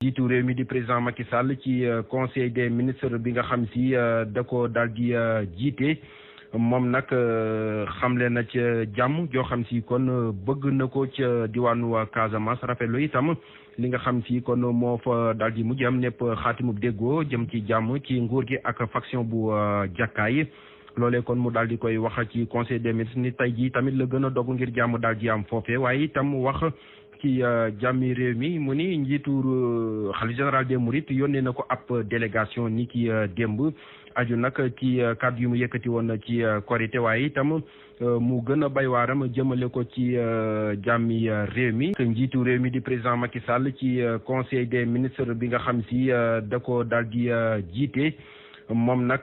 jiitu réew mi di président Macky Sall ci conseil des ministres bi nga xam si da ko daal di jiite moom nag xamle na ca jàmm joo xam si kon bëgg na ko ca diwaanu Casamance rafetlu itam li nga xam si kon moo fa daal di mujj am népp xaatimub déggoo jëm ci jàmm ci nguur gi ak faction bu jàkkaay loolee kon mu daal di koy wax ci conseil des ministres ni tey jii tamit la gën a dogu ngir jàmm daal di am foofee waaye itam wax ci jàmmi réew mi mu ni njiitu xalifa général des mourides yónnee na ko ab délégation ni ki démb aju nag ci kàddu yu mu yëkkati woon ci korité waaye itam mu gën a bay waaram jëmale ko ci jàmmi réew mi njiitu réew mi di président Macky Sall ci conseil des ministres bi nga xam si da ko daal di jiite moom nag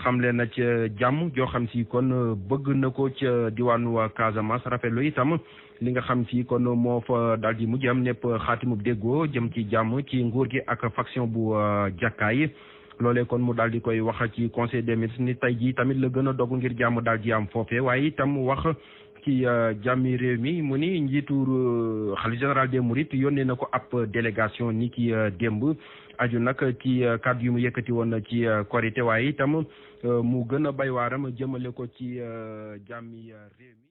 xamle na ca jàmm joo xam si kon bëgg na ko ca diwaanu Casamance rafetlu itam li nga xam si kon moo fa daal di mujj am népp xaatimub déggoo jëm ci jàmm ci nguur gi ak faction bu jàkkaay loolee kon mu daal di koy wax ci conseil des ministres ni tey jii tamit la gën a dogu ngir jàmm daal di am foofee waaye itam wax ci jàmmi réew mi mu ni njiitu xalifa général des mourides yónnee na ko ab délégation ni ki démb aju nag ci kàddu yu mu yëkkati woon ci korité waaye itam mu gën a bay waaram jëmale ko ci jàmmi réew mi